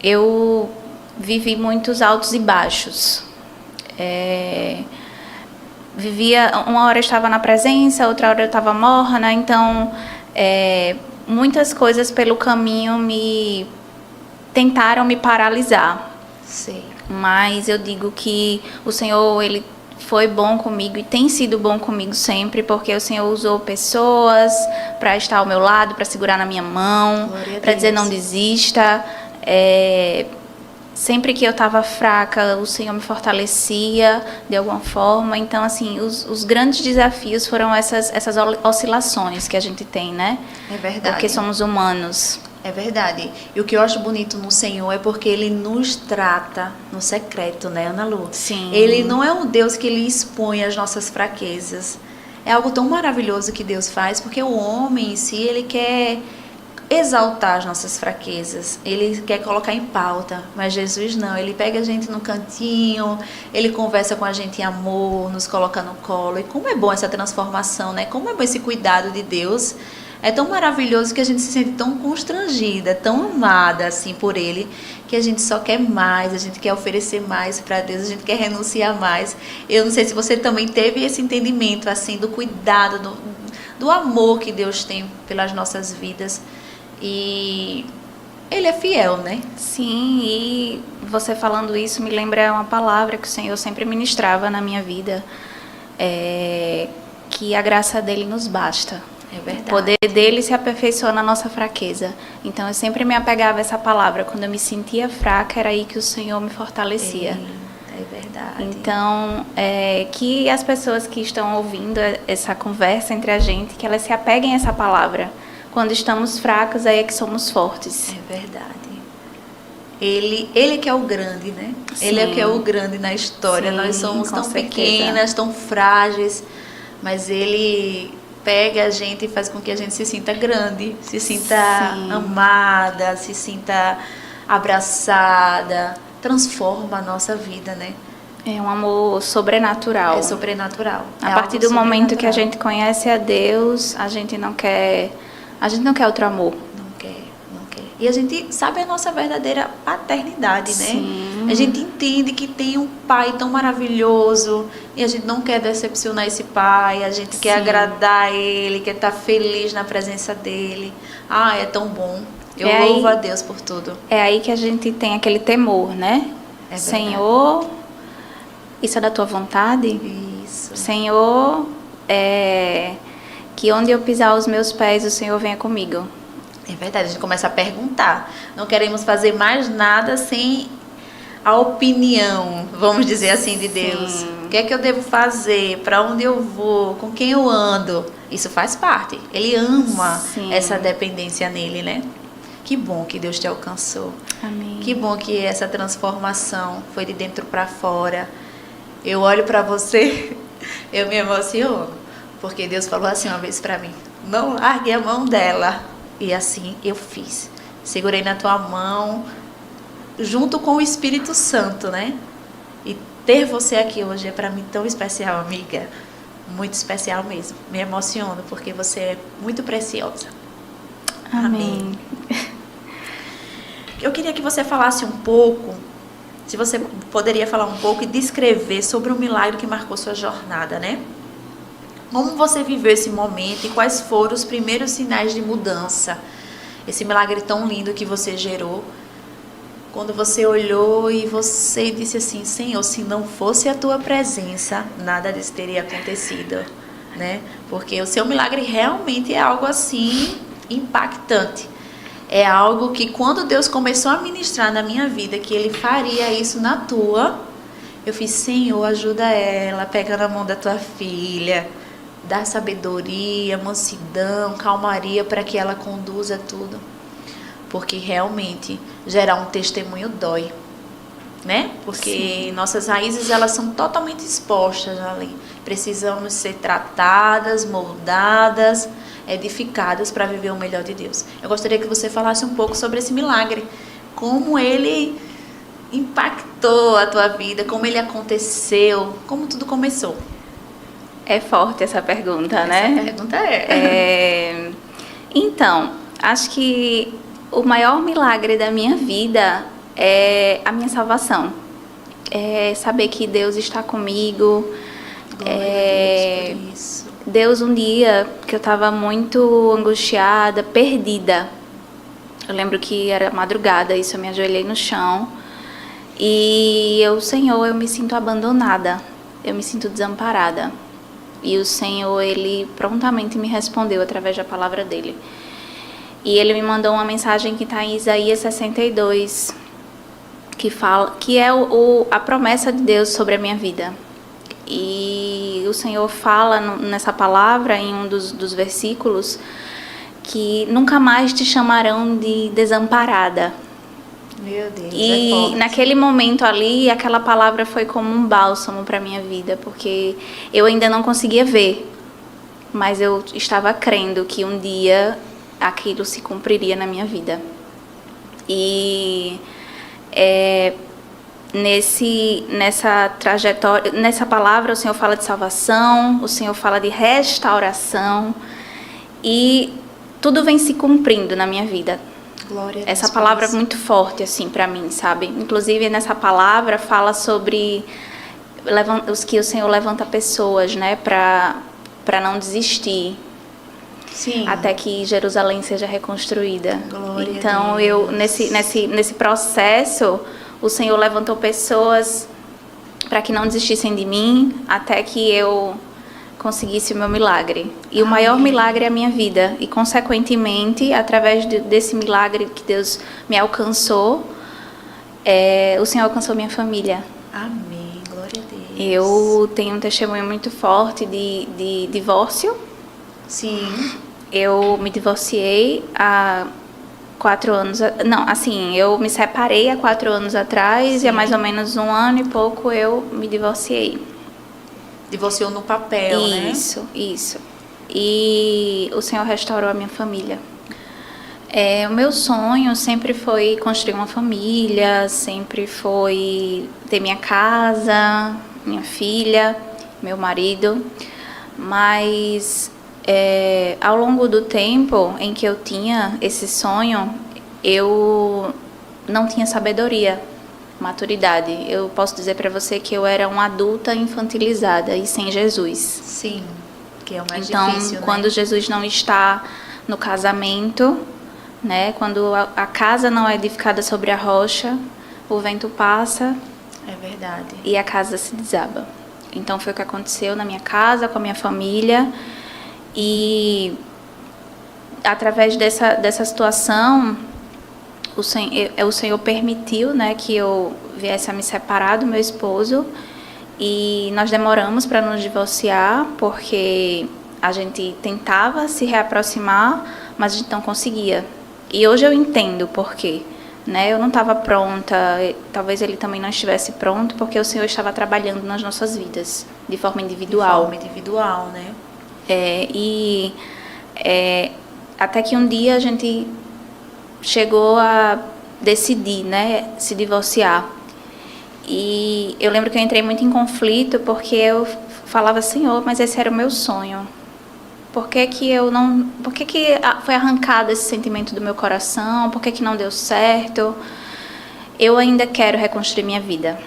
eu vivi muitos altos e baixos. Vivia, uma hora eu estava na presença, outra hora eu estava morna, então muitas coisas pelo caminho tentaram me paralisar. Sim. Mas eu digo que o Senhor, Ele foi bom comigo e tem sido bom comigo sempre, porque o Senhor usou pessoas para estar ao meu lado, para segurar na minha mão, para dizer não desista. Sempre que eu estava fraca, o Senhor me fortalecia de alguma forma. Então, assim, os grandes desafios foram essas oscilações que a gente tem, né? É verdade. Porque somos humanos. É verdade. E o que eu acho bonito no Senhor é porque Ele nos trata no secreto, né, Ana Lu? Sim. Ele não é um Deus que Ele expõe as nossas fraquezas. É algo tão maravilhoso que Deus faz, porque o homem em si, ele quer exaltar as nossas fraquezas, ele quer colocar em pauta, mas Jesus não, ele pega a gente no cantinho, ele conversa com a gente em amor, nos coloca no colo. E como é bom essa transformação, né? Como é bom esse cuidado de Deus. É tão maravilhoso que a gente se sente tão constrangida, tão amada assim por Ele, que a gente só quer mais, a gente quer oferecer mais para Deus, a gente quer renunciar mais. Eu não sei se você também teve esse entendimento assim do cuidado, do amor que Deus tem pelas nossas vidas. E Ele é fiel, né? Sim, e você falando isso me lembra uma palavra que o Senhor sempre ministrava na minha vida, que a graça dele nos basta. É verdade. O poder dele se aperfeiçoa na nossa fraqueza. Então eu sempre me apegava a essa palavra. Quando eu me sentia fraca, era aí que o Senhor me fortalecia. É verdade. Então, que as pessoas que estão ouvindo essa conversa entre a gente, que elas se apeguem a essa palavra. Quando estamos fracas, aí é que somos fortes. É verdade. Ele que é o grande, né? Sim. Ele é que é o grande na história. Sim, nós somos tão certeza. pequenas, tão frágeis, mas Ele pega a gente e faz com que a gente se sinta grande, se sinta Sim. amada, se sinta abraçada, transforma a nossa vida, né? É um amor sobrenatural. É sobrenatural. A partir do momento que a gente conhece a Deus, a gente não quer outro amor. Não quer. E a gente sabe a nossa verdadeira paternidade, né? Sim. A gente entende que tem um pai tão maravilhoso e a gente não quer decepcionar esse pai, a gente quer agradar ele, quer estar feliz na presença dele. Ah, é tão bom. Eu louvo a Deus por tudo. É aí que a gente tem aquele temor, né? É verdade. Senhor, isso é da tua vontade? Isso. Senhor, que onde eu pisar os meus pés, o Senhor venha comigo. É verdade, a gente começa a perguntar. Não queremos fazer mais nada sem a opinião, vamos dizer assim, de Deus. Sim. O que é que eu devo fazer? Para onde eu vou? Com quem eu ando? Isso faz parte. Ele ama essa dependência nele, né? Que bom que Deus te alcançou. Amém. Que bom que essa transformação foi de dentro para fora. Eu olho para você, eu me emociono, porque Deus falou assim uma vez para mim: não largue a mão dela. E assim eu fiz. Segurei na tua mão, junto com o Espírito Santo, né? E ter você aqui hoje é para mim tão especial, amiga. Muito especial mesmo. Me emociono, porque você é muito preciosa. Amém. Eu queria que você falasse um pouco, se você poderia falar um pouco e descrever sobre o milagre que marcou sua jornada, né? Como você viveu esse momento e quais foram os primeiros sinais de mudança? Esse milagre tão lindo que você gerou. Quando você olhou e você disse assim: Senhor, se não fosse a tua presença, nada disso teria acontecido, né? Porque o seu milagre realmente é algo assim impactante. É algo que quando Deus começou a ministrar na minha vida que Ele faria isso na tua, eu fiz: Senhor, ajuda ela, pega na mão da tua filha, dá sabedoria, mansidão, calmaria para que ela conduza tudo. Porque realmente gerar um testemunho dói, né? Porque nossas raízes, elas são totalmente expostas ali. Precisamos ser tratadas, moldadas, edificadas para viver o melhor de Deus. Eu gostaria que você falasse um pouco sobre esse milagre, como ele impactou a tua vida, como ele aconteceu, como tudo começou. É forte essa pergunta, né? Essa pergunta é. Então, acho que o maior milagre da minha vida é a minha salvação. É saber que Deus está comigo. Glória a Deus por isso. Deus, um dia que eu estava muito angustiada, perdida. Eu lembro que era madrugada, isso, eu me ajoelhei no chão. E eu, Senhor, eu me sinto abandonada. Eu me sinto desamparada. E o Senhor, Ele prontamente me respondeu através da palavra dEle. E Ele me mandou uma mensagem que está em Isaías 62, que fala, que é a promessa de Deus sobre a minha vida. E o Senhor fala nessa palavra, em um dos versículos, que nunca mais te chamarão de desamparada. Meu Deus, E naquele momento ali, aquela palavra foi como um bálsamo para a minha vida, porque eu ainda não conseguia ver, mas eu estava crendo que um dia aquilo se cumpriria na minha vida. E nessa trajetória, nessa palavra, o Senhor fala de salvação, o Senhor fala de restauração, e tudo vem se cumprindo na minha vida. Glória a Deus. Essa palavra é muito forte, assim, para mim, sabe? Inclusive, nessa palavra fala sobre os que o Senhor levanta pessoas, né, para não desistir. Sim. Até que Jerusalém seja reconstruída. Glória então, a Deus. nesse processo, o Senhor levantou pessoas para que não desistissem de mim, até que eu conseguisse o meu milagre. E o maior milagre é a minha vida. E, consequentemente, através desse milagre que Deus me alcançou, o Senhor alcançou minha família. Amém. Glória a Deus. Eu tenho um testemunho muito forte de divórcio. Sim. Eu me divorciei há 4 anos... Não, assim, eu me separei há 4 anos atrás. Sim. E há mais ou menos 1 ano e pouco eu me divorciei. Divorciou no papel, né? Isso. E o Senhor restaurou a minha família. O meu sonho sempre foi construir uma família, sempre foi ter minha casa, minha filha, meu marido. Mas ao longo do tempo em que eu tinha esse sonho, eu não tinha sabedoria, maturidade. Eu posso dizer para você que eu era uma adulta infantilizada e sem Jesus. Sim, que é o mais então, difícil, né? Quando Jesus não está no casamento, né? Quando a casa não é edificada sobre a rocha, o vento passa. É verdade. E a casa se desaba. Então foi o que aconteceu na minha casa, com a minha família. E através dessa situação, o Senhor permitiu, né, que eu viesse a me separar do meu esposo. E nós demoramos para nos divorciar, porque a gente tentava se reaproximar, mas a gente não conseguia. E hoje eu entendo por quê. Né? Eu não estava pronta, talvez ele também não estivesse pronto, porque o Senhor estava trabalhando nas nossas vidas, de forma individual. De forma individual, né? Até que um dia a gente chegou a decidir, né, se divorciar. E eu lembro que eu entrei muito em conflito, porque eu falava, Senhor, mas esse era o meu sonho. Por que foi arrancado esse sentimento do meu coração? Por que não deu certo? Eu ainda quero reconstruir minha vida.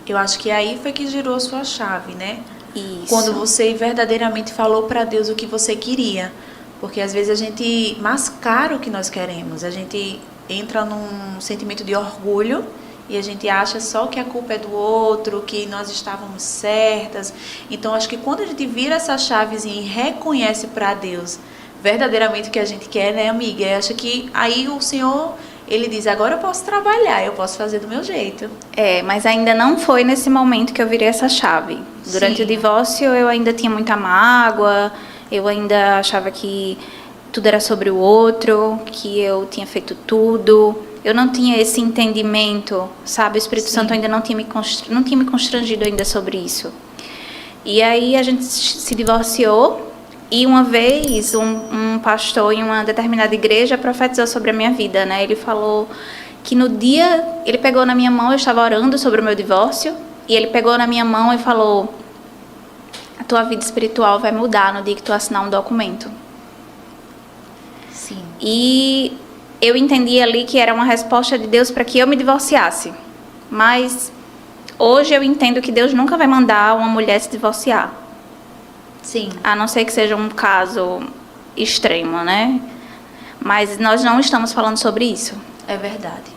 Eu acho que aí foi que girou a sua chave, né? Isso. Quando você verdadeiramente falou para Deus o que você queria. Porque às vezes a gente mascara o que nós queremos. A gente entra num sentimento de orgulho e a gente acha só que a culpa é do outro, que nós estávamos certas. Então, acho que quando a gente vira essa chavezinha e reconhece para Deus verdadeiramente o que a gente quer, né, amiga? Eu acho que aí o Senhor, Ele diz, agora eu posso trabalhar, eu posso fazer do meu jeito. Mas ainda não foi nesse momento que eu virei essa chave. Durante o divórcio, eu ainda tinha muita mágoa, eu ainda achava que tudo era sobre o outro, que eu tinha feito tudo. Eu não tinha esse entendimento, sabe? O Espírito Santo ainda não tinha me constrangido ainda sobre isso. E aí a gente se divorciou e uma vez um pastor em uma determinada igreja profetizou sobre a minha vida, né? Ele falou que no dia, ele pegou na minha mão, eu estava orando sobre o meu divórcio, e ele pegou na minha mão e falou, a tua vida espiritual vai mudar no dia que tu assinar um documento. Sim. E eu entendi ali que era uma resposta de Deus para que eu me divorciasse. Mas hoje eu entendo que Deus nunca vai mandar uma mulher se divorciar. Sim. A não ser que seja um caso extremo, né? Mas nós não estamos falando sobre isso. É verdade.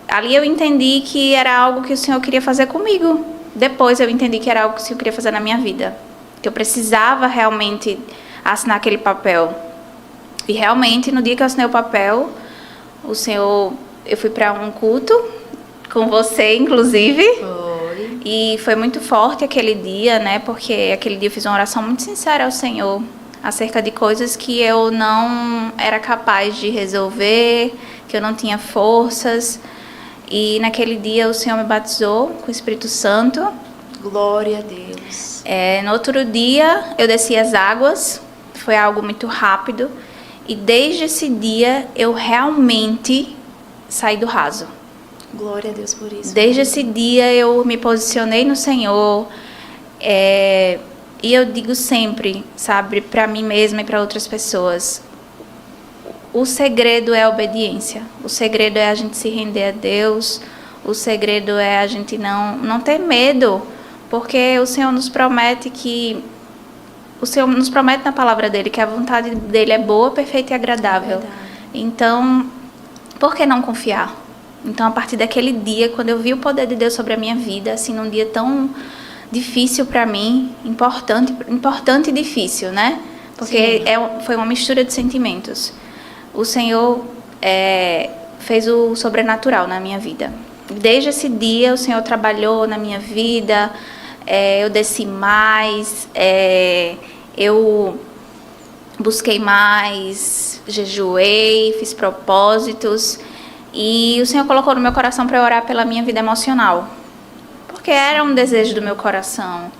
Ali eu entendi que era algo que o Senhor queria fazer comigo. Depois eu entendi que era algo que o Senhor queria fazer na minha vida. Que eu precisava realmente assinar aquele papel. E realmente, no dia que eu assinei o papel, o Senhor... Eu fui para um culto, com você, inclusive. Foi. E foi muito forte aquele dia, né? Porque aquele dia eu fiz uma oração muito sincera ao Senhor acerca de coisas que eu não era capaz de resolver, que eu não tinha forças. E naquele dia o Senhor me batizou com o Espírito Santo. Glória a Deus. No outro dia eu desci as águas, foi algo muito rápido. E desde esse dia eu realmente saí do raso. Glória a Deus por isso. Desde esse dia eu me posicionei no Senhor. E eu digo sempre, sabe, para mim mesma e para outras pessoas, o segredo é a obediência. O segredo é a gente se render a Deus. O segredo é a gente não ter medo, porque o Senhor nos promete na palavra dele que a vontade dele é boa, perfeita e agradável. Então, por que não confiar? Então, a partir daquele dia, quando eu vi o poder de Deus sobre a minha vida, assim, num dia tão difícil para mim, importante e difícil, né? Porque foi uma mistura de sentimentos. O Senhor fez o sobrenatural na minha vida. Desde esse dia, o Senhor trabalhou na minha vida, eu desci mais, eu busquei mais, jejuei, fiz propósitos. E o Senhor colocou no meu coração para eu orar pela minha vida emocional. Porque era um desejo do meu coração.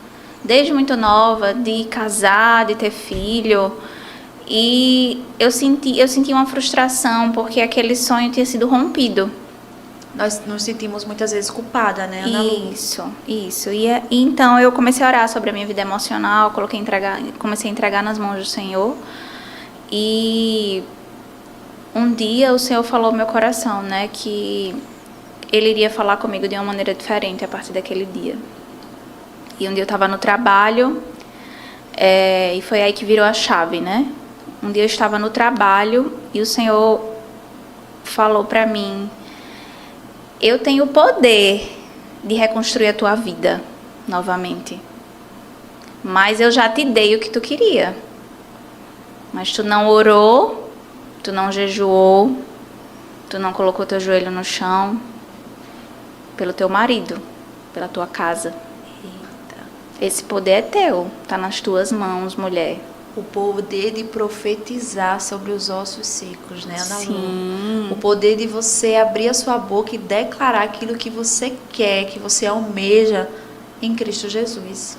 Desde muito nova, de casar, de ter filho. E eu senti uma frustração, porque aquele sonho tinha sido rompido. Nós nos sentimos muitas vezes culpadas, né, Ana Lu? Isso. E então eu comecei a orar sobre a minha vida emocional, comecei a entregar nas mãos do Senhor. E um dia o Senhor falou no meu coração, né, que Ele iria falar comigo de uma maneira diferente a partir daquele dia. E um dia eu estava no trabalho, e foi aí que virou a chave, né? Um dia eu estava no trabalho e o Senhor falou para mim: eu tenho o poder de reconstruir a tua vida novamente, mas eu já te dei o que tu queria. Mas tu não orou, tu não jejuou, tu não colocou teu joelho no chão pelo teu marido, pela tua casa. Eita. Esse poder é teu, tá nas tuas mãos, mulher. O poder de profetizar sobre os ossos secos, né, Ana Lu? Sim. O poder de você abrir a sua boca e declarar aquilo que você quer, que você almeja em Cristo Jesus.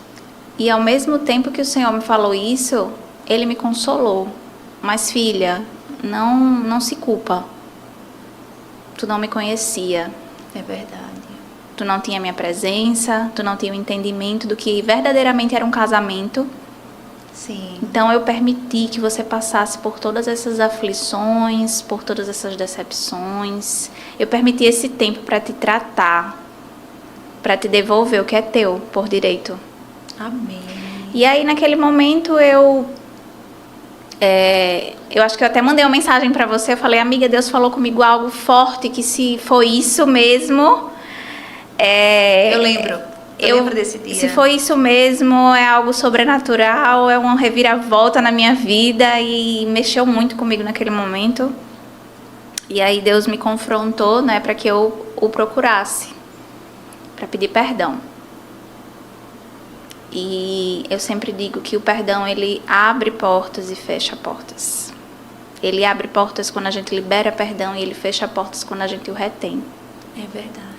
E ao mesmo tempo que o Senhor me falou isso, Ele me consolou. Mas, filha, não se culpa. Tu não me conhecia. É verdade. Tu não tinha minha presença, tu não tinha o entendimento do que verdadeiramente era um casamento. Sim. Então eu permiti que você passasse por todas essas aflições, por todas essas decepções. Eu permiti esse tempo para te tratar, para te devolver o que é teu por direito. Amém. E aí naquele momento eu acho que eu até mandei uma mensagem para você. Eu falei: amiga, Deus falou comigo algo forte, que se foi isso mesmo... Eu lembro desse dia. Se foi isso mesmo, é algo sobrenatural, é uma reviravolta na minha vida, e mexeu muito comigo naquele momento. E aí Deus me confrontou, né, para que eu o procurasse, para pedir perdão. E eu sempre digo que o perdão, ele abre portas e fecha portas. Ele abre portas quando a gente libera perdão, e ele fecha portas quando a gente o retém. É verdade.